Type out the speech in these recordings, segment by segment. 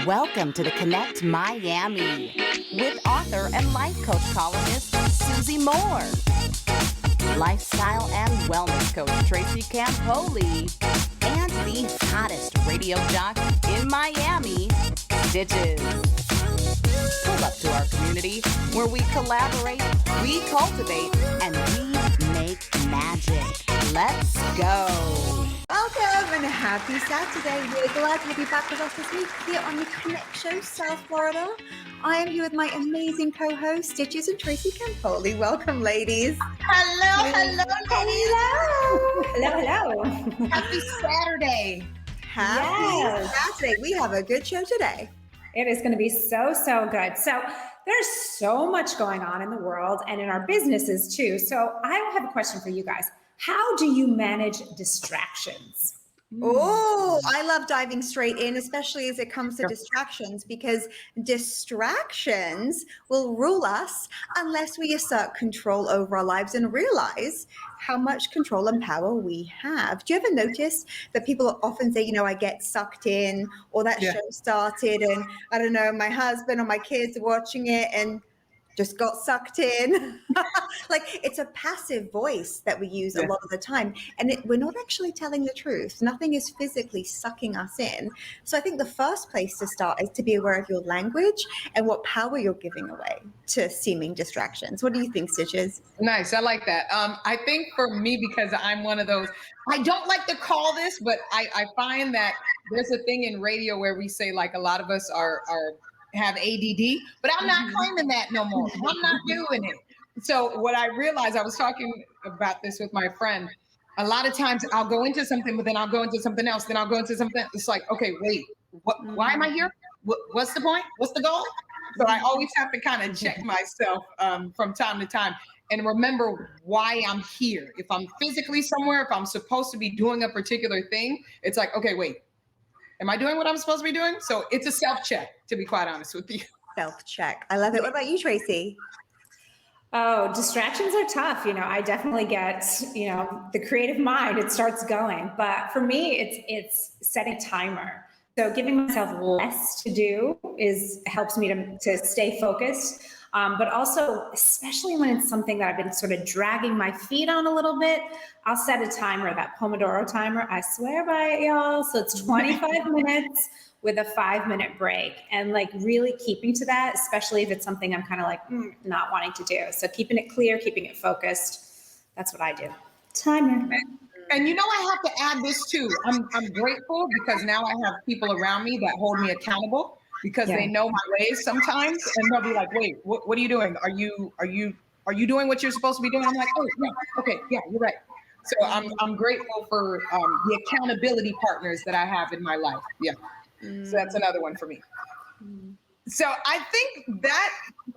Welcome to the Connect Miami with author and life coach columnist Susie Moore, lifestyle and wellness coach Tracy Campoli, and the hottest radio jock in Miami, Stichiz. Pull up to our community where we collaborate, we cultivate, and we make magic. Let's go. Welcome and happy Saturday. We're glad to have you back with us this week here on the Connect Show, South Florida. I am here with my amazing co-host, Stichiz and Tracy Campoli. Welcome, ladies. Hello. Happy Saturday. Happy Saturday. We have a good show today. It is going to be so good. So there's so much going on in the world and in our businesses too. So I have a question for you guys. How do you manage distractions? Oh, I love diving straight in, especially as it comes to distractions, because distractions will rule us unless we assert control over our lives and realize how much control and power we have. Do you ever notice that people often say, I get sucked in, or that show started and I don't know, my husband or my kids are watching it and just got sucked in. Like, it's a passive voice that we use a lot of the time. And we're not actually telling the truth. Nothing is physically sucking us in. So I think the first place to start is to be aware of your language and what power you're giving away to seeming distractions. What do you think, Stichiz? Nice. I like that. I think for me, because I'm one of those, I don't like to call this, but I find that there's a thing in radio where we say, like, a lot of us have ADD, but I'm not claiming that no more. I'm not doing it. So what I realized, I was talking about this with my friend, a lot of times I'll go into something, but then I'll go into something else, then I'll go into something. It's like, okay, wait, why am I here? What's the point? What's the goal? So I always have to kind of check myself from time to time and remember why I'm here. If I'm physically somewhere, if I'm supposed to be doing a particular thing, it's like, okay, wait, am I doing what I'm supposed to be doing? So it's a self-check, to be quite honest with you. Self-check. I love it. What about you, Tracy? Oh, distractions are tough. I definitely get, the creative mind, it starts going. But for me, it's setting a timer. So giving myself less to do helps me to stay focused. But also, especially when it's something that I've been sort of dragging my feet on a little bit, I'll set a timer, that Pomodoro timer. I swear by it, y'all. So it's 25 minutes with a 5-minute break, and like really keeping to that, especially if it's something I'm kind of like not wanting to do. So keeping it clear, keeping it focused. That's what I do. Timer. And I have to add this too. I'm grateful because now I have people around me that hold me accountable, because they know my ways sometimes, and they'll be like, "Wait, what are you doing? Are you doing what you're supposed to be doing?" I'm like, "Oh, yeah, okay, yeah, you're right." So I'm grateful for the accountability partners that I have in my life. Yeah, so that's another one for me. So I think that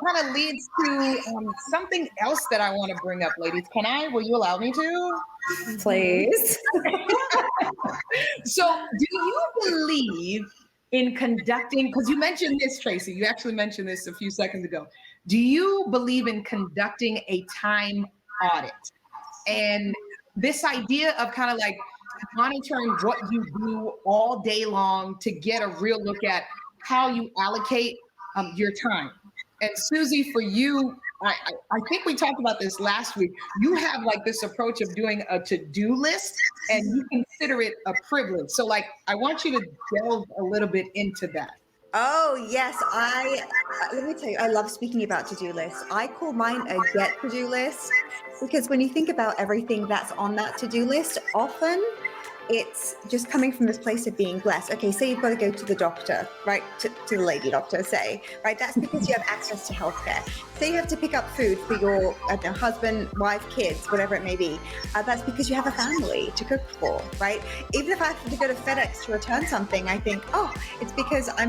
kind of leads to something else that I want to bring up, ladies. Will you allow me to? Please. So do you believe in conducting, because you mentioned this, Tracy, you actually mentioned this a few seconds ago. Do you believe in conducting a time audit? And this idea of kind of like monitoring what you do all day long to get a real look at how you allocate your time. And Susie, for you, I think we talked about this last week. You have like this approach of doing a to-do list, and you consider it a privilege. So like, I want you to delve a little bit into that. Oh, yes. Let me tell you, I love speaking about to-do lists. I call mine a get to-do list, because when you think about everything that's on that to-do list, often it's just coming from this place of being blessed. Okay, say you've got to go to the doctor, right? To the lady doctor, say, right? That's because you have access to healthcare. Say you have to pick up food for your husband, wife, kids, whatever it may be. That's because you have a family to cook for, right? Even if I have to go to FedEx to return something, I think, oh, it's because I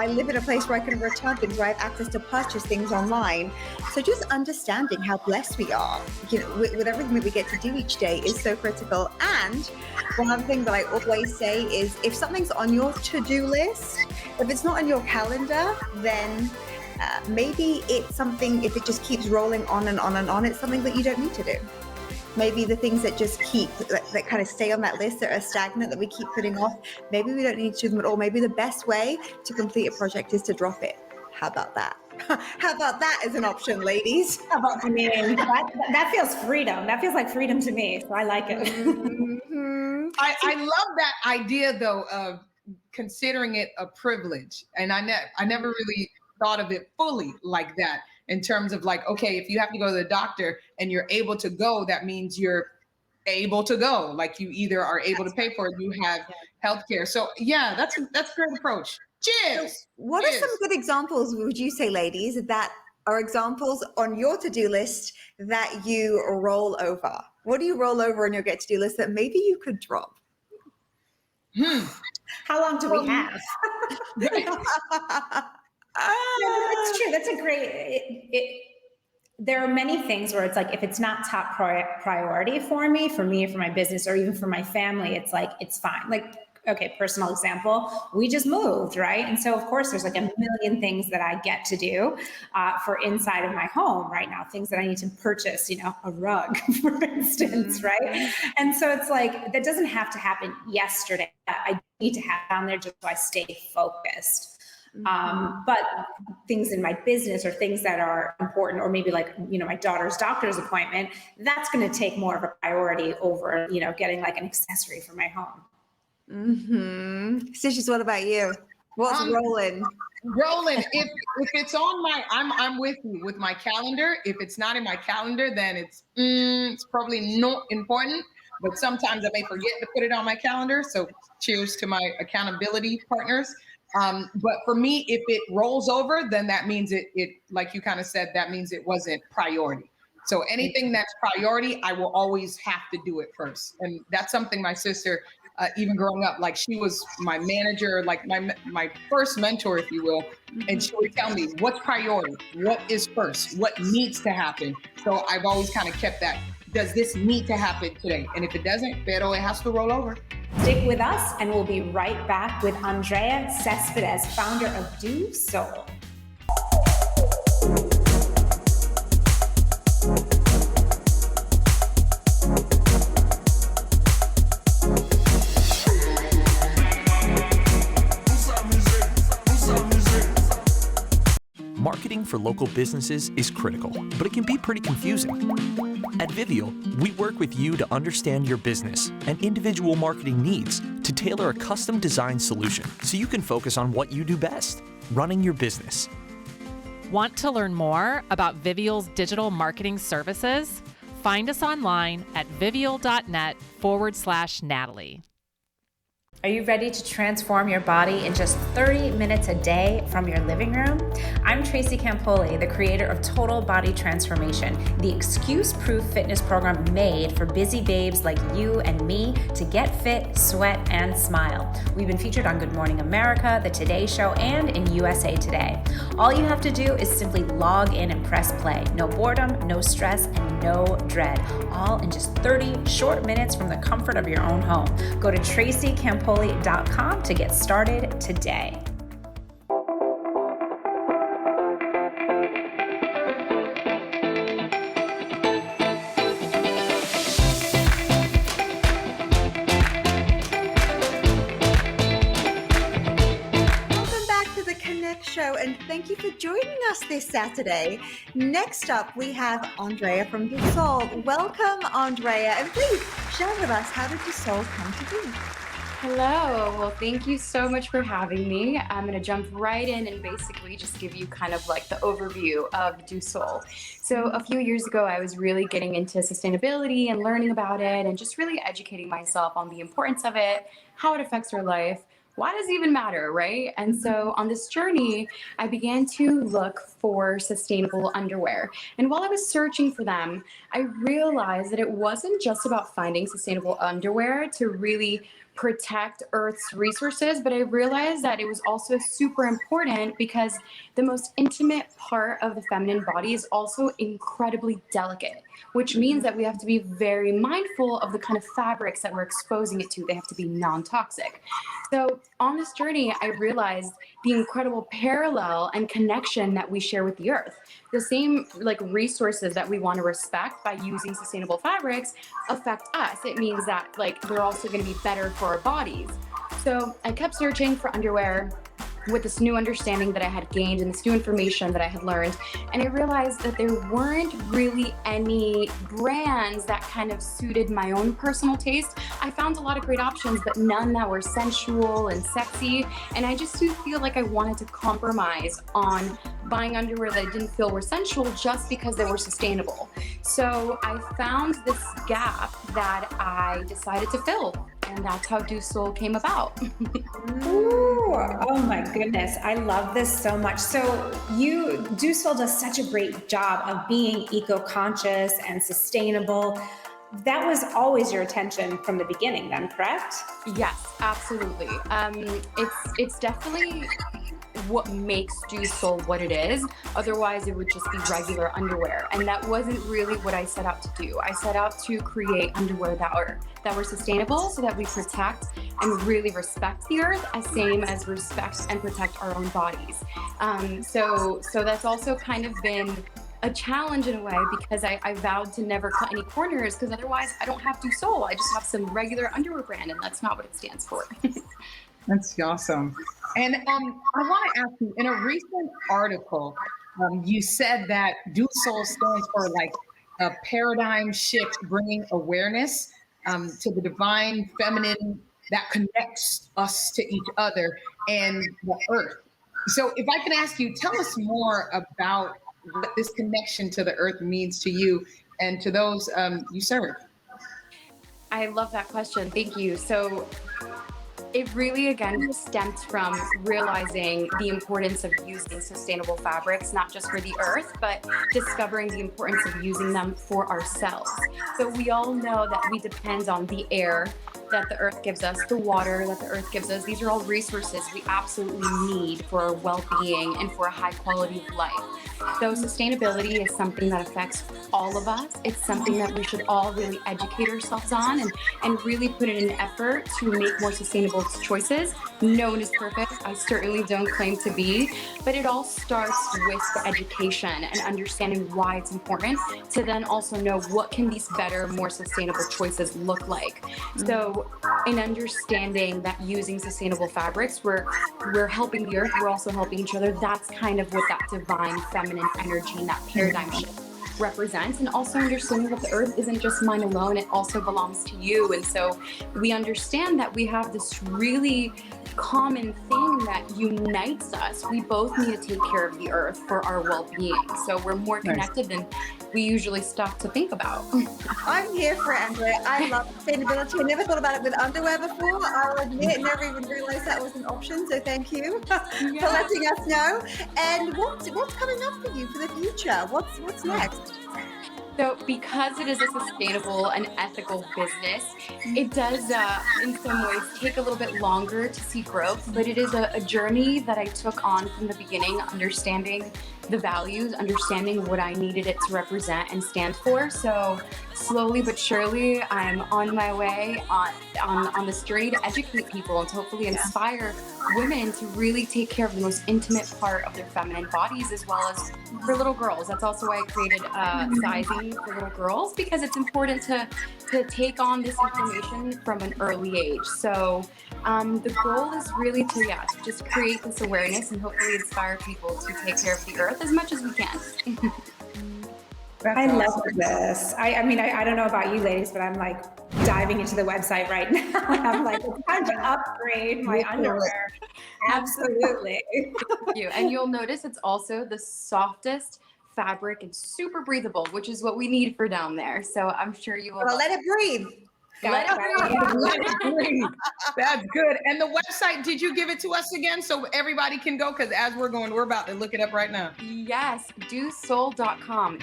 live in a place where I can return things, where I have access to purchase things online. So just understanding how blessed we are, with everything that we get to do each day is so critical. And one other thing that I always say is, if something's on your to-do list, if it's not on your calendar, then maybe it's something, if it just keeps rolling on and on and on, it's something that you don't need to do. Maybe the things that just that kind of stay on that list, that are stagnant, that we keep putting off, maybe we don't need to do them at all. Maybe the best way to complete a project is to drop it. How about that? How about that as an option, ladies? I mean, that feels freedom. That feels like freedom to me. So I like it. Mm-hmm. I love that idea though of considering it a privilege, and I never really thought of it fully like that, in terms of like, okay, if you have to go to the doctor and you're able to go, that means you're able to go. Like you either are able to pay for it, you have healthcare. So yeah, that's a great approach. Cheers. What are some good examples, would you say, ladies, that are examples on your to-do list that you roll over? What do you roll over on your get-to-do list that maybe you could drop? How long do we have? That's true. That's a great. There are many things where it's like, if it's not top priority for me, for my business, or even for my family, it's like, it's fine. Like, okay, personal example, we just moved, right? And so of course there's like a million things that I get to do for inside of my home right now, things that I need to purchase, a rug, for instance, right? And so it's like, that doesn't have to happen yesterday. I need to have it on there just so I stay focused. But things in my business, or things that are important, or maybe like, my daughter's doctor's appointment, that's going to take more of a priority over, getting like an accessory for my home. Stichiz, what about you? What's rolling? If it's on I'm with you with my calendar. If it's not in my calendar, then it's probably not important. But sometimes I may forget to put it on my calendar. So cheers to my accountability partners. But for me, if it rolls over, then that means it like you kind of said, that means it wasn't priority. So anything that's priority, I will always have to do it first. And that's something my sister, even growing up, like she was my manager, like my first mentor, if you will. And she would tell me what's priority, what is first, what needs to happen. So I've always kind of kept that. Does this need to happen today? And if it doesn't, pero it has to roll over. Stick with us, and we'll be right back with Andrea Cespedes, founder of Do Soul. Marketing for local businesses is critical, but it can be pretty confusing. At Vivial, we work with you to understand your business and individual marketing needs to tailor a custom designed solution so you can focus on what you do best, running your business. Want to learn more about Vivial's digital marketing services? Find us online at vivial.net/Natale. Are you ready to transform your body in just 30 minutes a day from your living room? I'm Tracy Campoli, the creator of Total Body Transformation, the excuse-proof fitness program made for busy babes like you and me to get fit, sweat, and smile. We've been featured on Good Morning America, The Today Show, and in USA Today. All you have to do is simply log in and press play. No boredom, no stress, and no dread. All in just 30 short minutes from the comfort of your own home. Go to tracycampoli.com to get started today. Show, and thank you for joining us this Saturday. Next up, we have Andrea from Do Soul. Welcome, Andrea, and please share with us, how did Do Soul come to be? Hello. Well, thank you so much for having me. I'm going to jump right in and basically just give you kind of like the overview of Do Soul. So a few years ago, I was really getting into sustainability and learning about it and just really educating myself on the importance of it, how it affects your life. Why does it even matter, right? And so on this journey, I began to look for sustainable underwear. And while I was searching for them, I realized that it wasn't just about finding sustainable underwear to really protect Earth's resources, but I realized that it was also super important because the most intimate part of the feminine body is also incredibly delicate, which means that we have to be very mindful of the kind of fabrics that we're exposing it to. They have to be non-toxic. So on this journey, I realized the incredible parallel and connection that we share with the earth. The same like resources that we want to respect by using sustainable fabrics affect us. It means that like they're also going to be better for our bodies. So I kept searching for underwear with this new understanding that I had gained and this new information that I had learned. And I realized that there weren't really any brands that kind of suited my own personal taste. I found a lot of great options, but none that were sensual and sexy. And I just didn't feel like I wanted to compromise on buying underwear that I didn't feel were sensual just because they were sustainable. So I found this gap that I decided to fill. And that's how Do Soul came about. Ooh, oh my goodness. I love this so much. So Do Soul does such a great job of being eco-conscious and sustainable. That was always your intention from the beginning then, correct? Yes, absolutely. It's definitely what makes Do Soul what it is. Otherwise, it would just be regular underwear. And that wasn't really what I set out to do. I set out to create underwear that were sustainable so that we protect and really respect the earth as same as respect and protect our own bodies. So that's also kind of been a challenge in a way because I vowed to never cut any corners because otherwise I don't have Do Soul. I just have some regular underwear brand and that's not what it stands for. That's awesome. And I want to ask you, in a recent article, you said that Do Soul stands for like a paradigm shift, bringing awareness to the divine feminine that connects us to each other and the earth. So if I can ask you, tell us more about what this connection to the earth means to you and to those you serve. I love that question. Thank you. So it really, again, stems from realizing the importance of using sustainable fabrics, not just for the earth, but discovering the importance of using them for ourselves. So we all know that we depend on the air that the earth gives us, the water that the earth gives us. These are all resources we absolutely need for our well-being and for a high quality of life. So sustainability is something that affects all of us. It's something that we should all really educate ourselves on and really put in an effort to make more sustainable choices. No one is perfect. I certainly don't claim to be, but it all starts with the education and understanding why it's important to then also know what can these better, more sustainable choices look like. So in understanding that using sustainable fabrics, we're helping the earth, we're also helping each other. That's kind of what that divine feminine energy and that paradigm shift represents. And also understanding that the earth isn't just mine alone, it also belongs to you. And so we understand that we have this really common thing that unites us. We both need to take care of the earth for our well-being. So we're more connected than we usually stop to think about. I'm here for it, Andrea. I love sustainability. I never thought about it with underwear before. I'll admit, never even realized that was an option. So thank you for letting us know. And what's coming up for you for the future? What's next? So because it is a sustainable and ethical business, it does in some ways take a little bit longer to see growth, but it is a journey that I took on from the beginning, understanding the values, understanding what I needed it to represent and stand for. So slowly but surely, I'm on my way on this journey to educate people and to hopefully inspire women to really take care of the most intimate part of their feminine bodies, as well as for little girls. That's also why I created sizing for little girls, because it's important to take on this information from an early age. So the goal is really to just create this awareness and hopefully inspire people to take care of the earth as much as we can. I love this. I mean, I don't know about you ladies, but I'm like diving into the website right now. And I'm like, it's time to upgrade my underwear. Absolutely. Thank you. And you'll notice it's also the softest fabric and super breathable, which is what we need for down there. So I'm sure you will. Well, let it breathe. Let it breathe. That's good. And the website, did you give it to us again so everybody can go? Because as we're going, we're about to look it up right now. Yes, dosoul.com,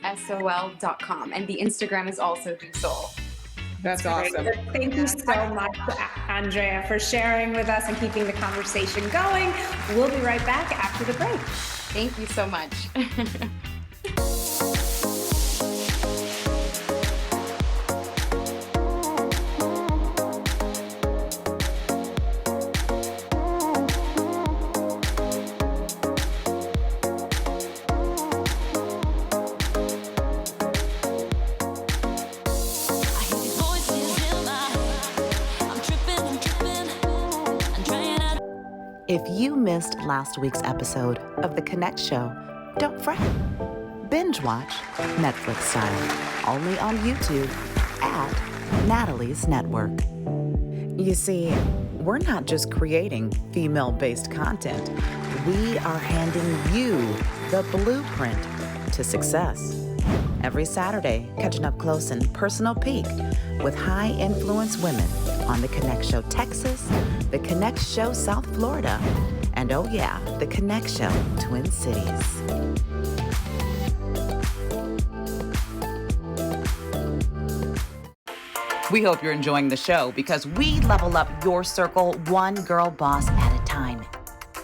DOUXSOL.com. And the Instagram is also DoSoul. That's awesome. Thank you so much, Andrea, for sharing with us and keeping the conversation going. We'll be right back after the break. Thank you so much. If you missed last week's episode of The Connect Show, don't fret. Binge watch Netflix style, only on YouTube at Natalie's Network. You see, we're not just creating female-based content. We are handing you the blueprint to success. Every Saturday, catch an up-close and personal peek with high-influence women on The Connect Show Texas, The Connect Show South Florida, and oh yeah, The Connect Show Twin Cities. We hope you're enjoying the show because we level up your circle one girl boss at a time.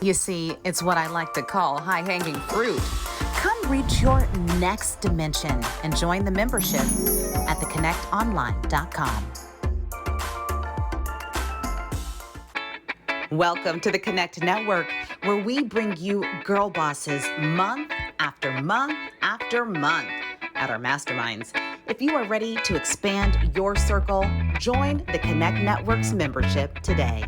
You see, it's what I like to call high-hanging fruit. Come reach your next dimension and join the membership at theconnectonline.com. Welcome to the Connect Network, where we bring you girl bosses month after month after month at our masterminds. If you are ready to expand your circle, join the Connect Network's membership today.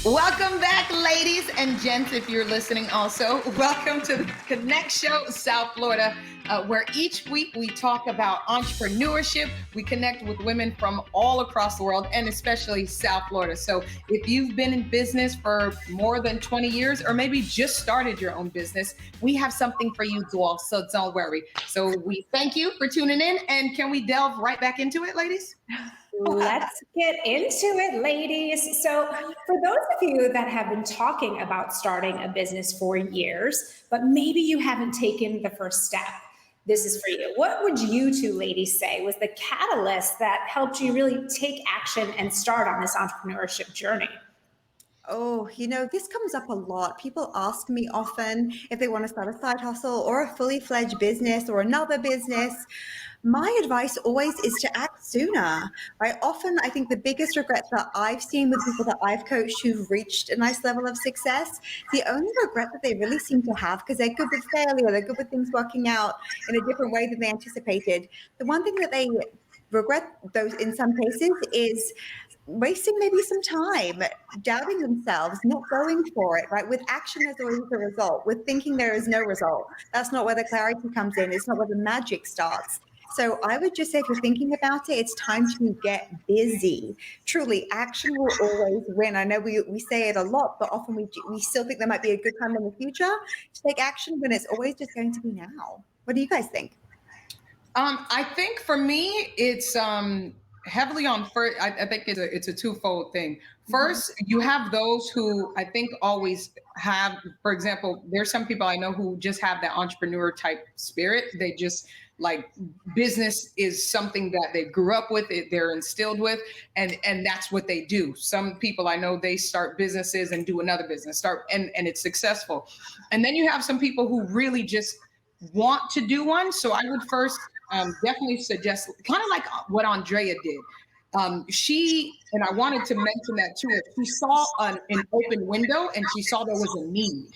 Welcome back, ladies and gents, if you're listening also. Welcome to the Connect Show South Florida, where each week we talk about entrepreneurship. We connect with women from all across the world and especially South Florida. So if you've been in business for more than 20 years or maybe just started your own business, we have something for you to all, so don't worry. So we thank you for tuning in, and can we delve right back into it, ladies? Let's get into it, ladies. So for those of you that have been talking about starting a business for years, but maybe you haven't taken the first step, this is for you. What would you two ladies say was the catalyst that helped you really take action and start on this entrepreneurship journey? Oh, this comes up a lot. People ask me often if they want to start a side hustle or a fully fledged business or another business. My advice always is to act sooner, right? Often, I think the biggest regrets that I've seen with people that I've coached who've reached a nice level of success, the only regret that they really seem to have, because they're good with failure, they're good with things working out in a different way than they anticipated. The one thing that they regret, those in some cases, is wasting maybe some time, doubting themselves, not going for it, right? With action, there's always a result. With thinking, there is no result. That's not where the clarity comes in. It's not where the magic starts. So I would just say, if you're thinking about it, it's time to get busy. Truly, action will always win. I know we say it a lot, but often we still think there might be a good time in the future to take action when it's always just going to be now. What do you guys think? I think for me, it's heavily on first. I think it's a twofold thing. First, you have those who I think always have, for example, there's some people I know who just have that entrepreneur type spirit. They just like business is something that they grew up with, they're instilled with, and that's what they do. Some people I know, they start businesses and do another business, and it's successful. And then you have some people who really just want to do one. So I would first definitely suggest, kind of like what Andrea did. She, and I wanted to mention that too, she saw an open window and she saw there was a need.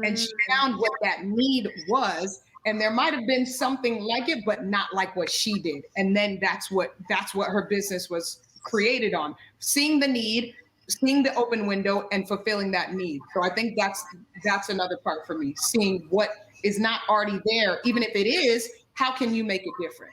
And she found what that need was. And there might have been something like it, but not like what she did. And then that's what her business was created on. Seeing the need, seeing the open window, and fulfilling that need. So I think that's another part for me. Seeing what is not already there, even if it is, how can you make it different?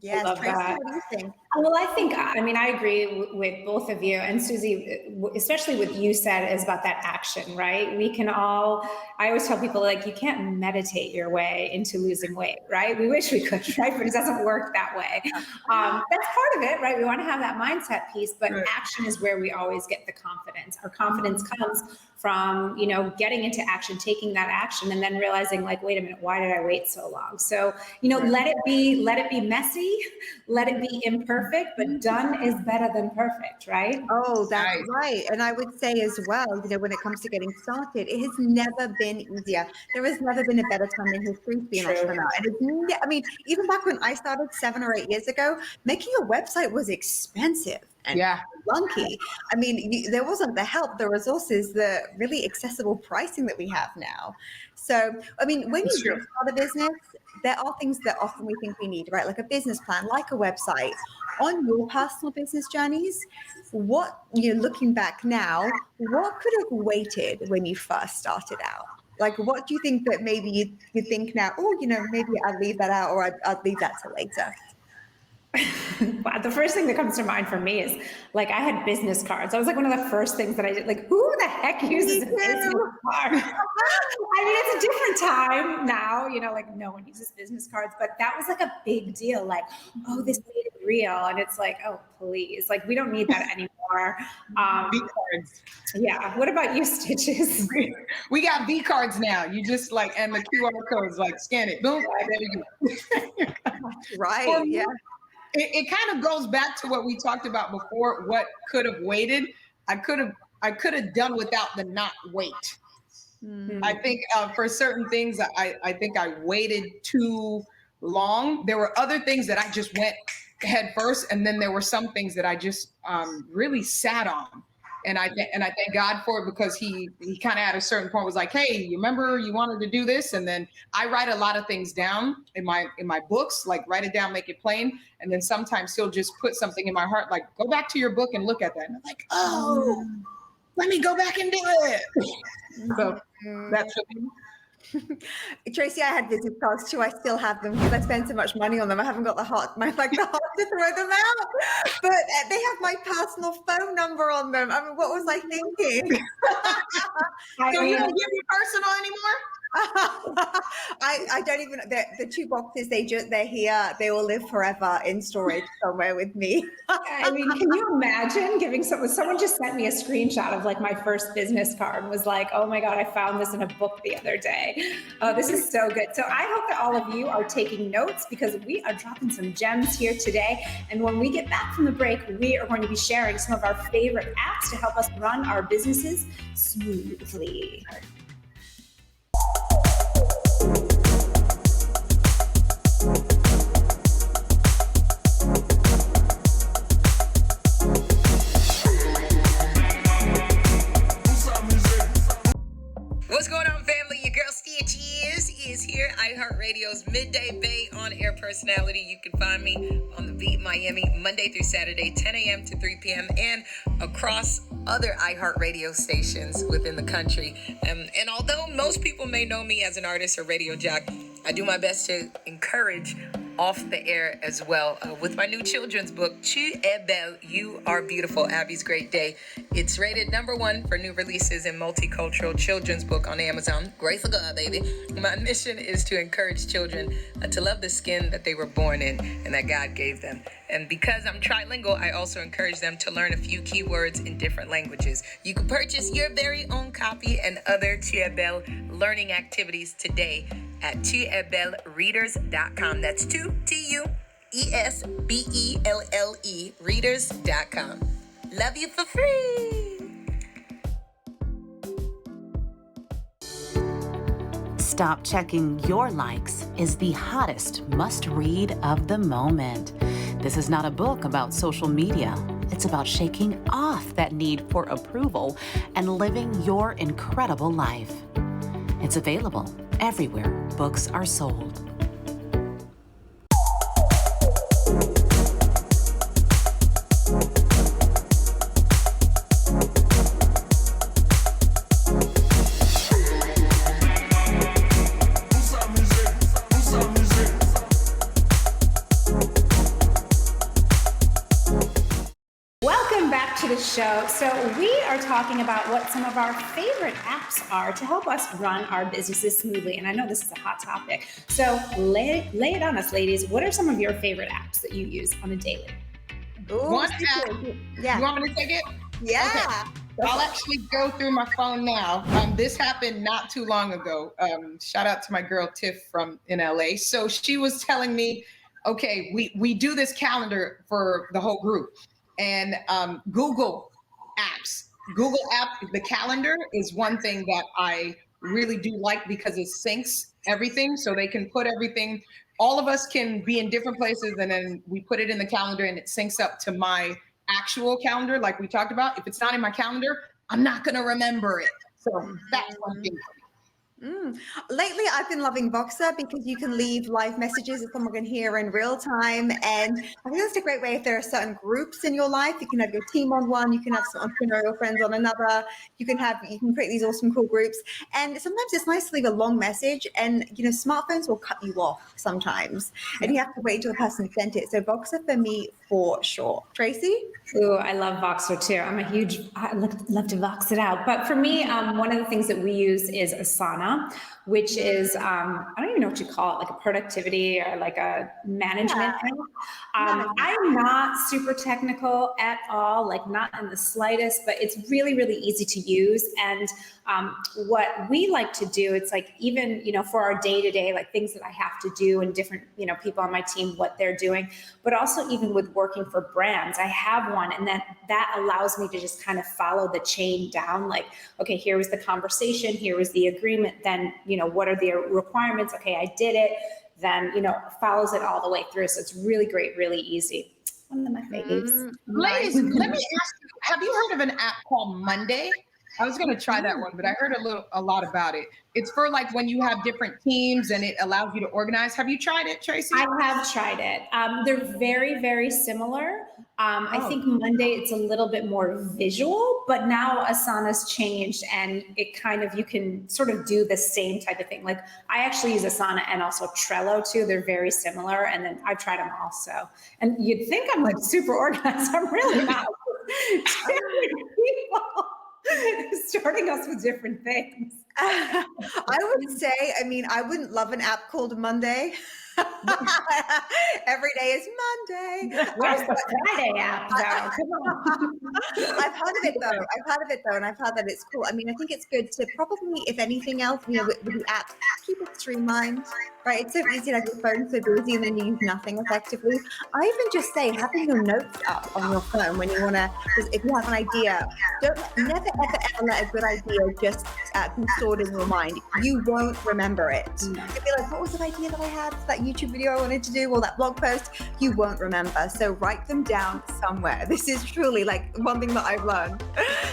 Yes, love Tracy, that. what do you think? Well, I mean, I agree with both of you, and Susie, especially what you said is about that action, right? I always tell people, like, you can't meditate your way into losing weight, right? We wish we could, right? But it doesn't work that way. That's part of it, right? We want to have that mindset piece, but action is where we always get the confidence. Our confidence comes from, getting into action, taking that action, and then realizing, like, wait a minute, why did I wait so long? So, let it be messy, let it be imperfect, but done is better than perfect, right? Oh, that's right. And I would say as well, when it comes to getting started, it has never been easier. There has never been a better time in history to be an entrepreneur. And I mean, even back when I started 7 or 8 years ago, making a website was expensive and clunky. I mean, there wasn't the help, the resources, the really accessible pricing that we have now. So, I mean, when you do start a business, there are things that often we think we need, right? Like a business plan, like a website. On your personal business journeys, looking back now, what could have waited when you first started out? Like, what do you think that maybe you think now, maybe I'd leave that out, or I'd leave that till later? Wow, the first thing that comes to mind for me is, like, I had business cards. That was like one of the first things that I did. Like, who the heck uses a business card? I mean, it's a different time now, like, no one uses business cards, but that was like a big deal. Like, oh, this made it real. And it's like, oh, please. Like, we don't need that anymore. V cards. Yeah. What about you, Stichiz? We got V cards now. You just and the QR codes, like, scan it. Boom. There you go. Right. Yeah. It kind of goes back to what we talked about before. What could have waited? I could have done without the not wait. I think for certain things, I think I waited too long. There were other things that I just went head first, and then there were some things that I just really sat on. And I thank God for it, because he kind of at a certain point was like, hey, you remember you wanted to do this? And then I write a lot of things down in my books, like write it down, make it plain. And then sometimes he'll just put something in my heart, like, go back to your book and look at that. And I'm like, oh, let me go back and do it. So that's what Tracy, I had business cards too. I still have them because I spend so much money on them. I haven't got the heart to throw them out. But they have my personal phone number on them. I mean, what was I thinking? So you don't give me personal anymore? I don't even, the 2 boxes, they're here. They will live forever in storage somewhere with me. I mean, can you imagine giving someone just sent me a screenshot of, like, my first business card and was like, oh my God, I found this in a book the other day. Oh, this is so good. So I hope that all of you are taking notes, because we are dropping some gems here today. And when we get back from the break, we are going to be sharing some of our favorite apps to help us run our businesses smoothly. What's going on, family? Your girl Stichiz is here, iHeartRadio's Midday Bay on-air personality. You can find me on The Beat Miami Monday through Saturday, 10 a.m. to 3 p.m. and across other iHeartRadio stations within the country. And although most people may know me as an artist or radio jock, I do my best to encourage off the air as well with my new children's book, Tu es belle, You Are Beautiful, Abby's Great Day. It's rated #1 for new releases in multicultural children's book on Amazon. Grace of God, baby. My mission is to encourage children to love the skin that they were born in and that God gave them. And because I'm trilingual, I also encourage them to learn a few keywords in different languages. You can purchase your very own copy and other Tu es belle learning activities today at tuesbellereaders.com. That's TUESBELLE readers.com. Love you for free. Stop Checking Your Likes is the hottest must-read of the moment. This is not a book about social media. It's about shaking off that need for approval and living your incredible life. It's available everywhere books are sold. show. So we are talking about what some of our favorite apps are to help us run our businesses smoothly. And I know this is a hot topic. So lay it on us, ladies. What are some of your favorite apps that you use on a daily? Ooh, One app. Yeah. You want me to take it? Yeah. Okay. I'll actually go through my phone now. This happened not too long ago. Shout out to my girl Tiff in LA. So she was telling me, okay, we do this calendar for the whole group, and Google the calendar is one thing that I really do like because it syncs everything, so they can put everything. All of us can be in different places, and then we put it in the calendar, and it syncs up to my actual calendar, like we talked about. If it's not in my calendar, I'm not going to remember it. So that's one thing. Lately, I've been loving Voxer because you can leave live messages that someone can hear in real time. And I think that's a great way if there are certain groups in your life. You can have your team on one, you can have some entrepreneurial friends on another. You can create these awesome, cool groups. And sometimes it's nice to leave a long message, and smartphones will cut you off sometimes, and you have to wait until the person sent it. So Voxer for me, for sure. Tracy? Ooh, I love Voxer too. I love to Vox it out. But for me, one of the things that we use is Asana, which is, I don't even know what you call it, like a productivity or like a management app. I'm not super technical at all, like not in the slightest, but it's really, really easy to use. And what we like to do, it's like even, for our day-to-day, like things that I have to do and different, people on my team, what they're doing, but also even with working for brands, I have one, and that allows me to just kind of follow the chain down. Like, okay, here was the conversation, here was the agreement, then, what are the requirements? Okay, I did it. Then, follows it all the way through. So it's really great, really easy. One of my faves. Ladies, let me ask you, have you heard of an app called Monday? I was going to try that one, but I heard a lot about it. It's for like when you have different teams and it allows you to organize. Have you tried it, Tracy? I have tried it. They're very, very similar. I think Monday, it's a little bit more visual, but now Asana's changed, and it kind of, you can sort of do the same type of thing. Like I actually use Asana and also Trello too. They're very similar. And then I've tried them also. And you'd think I'm like super organized. I'm really not. People starting us with different things. I would say, I wouldn't love an app called Monday. Every day is Monday. Where's the Friday app though? Come on. I've heard of it though, and I've heard that it's cool. I think it's good to probably, if anything else, with the app, keep it streamlined, right? It's so easy to have your phone so busy and then you use nothing effectively. I even just say having your notes up on your phone when you want to, if you have an idea, never ever let a good idea just be stored in your mind. You won't remember it. You'll be like, what was the idea that I had for that YouTube video I wanted to do, or that blog post? You won't remember. So write them down somewhere. This is truly like one thing that I've learned.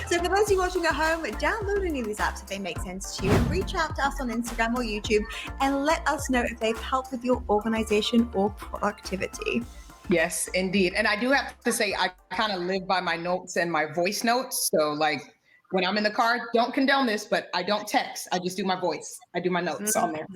So for those of you watching at home, download any of these apps if they make sense to you. Reach out to us on Instagram or YouTube and let us know if they've helped with your organization or productivity. Yes, indeed. And I do have to say, I kind of live by my notes and my voice notes. So like when I'm in the car, don't condone this, but I don't text. I just do my voice. I do my notes on there.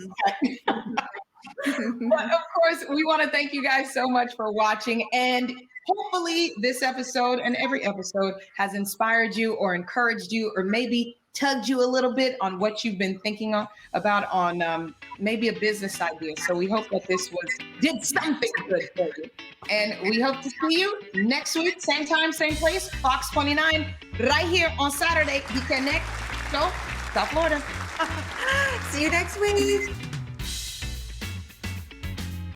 But of course, we want to thank you guys so much for watching. And hopefully this episode and every episode has inspired you or encouraged you or maybe tugged you a little bit on what you've been thinking about on maybe a business idea. So we hope that this did something good for you. And we hope to see you next week, same time, same place, Fox 29, right here on Saturday. We connect. So, South Florida. See you next week.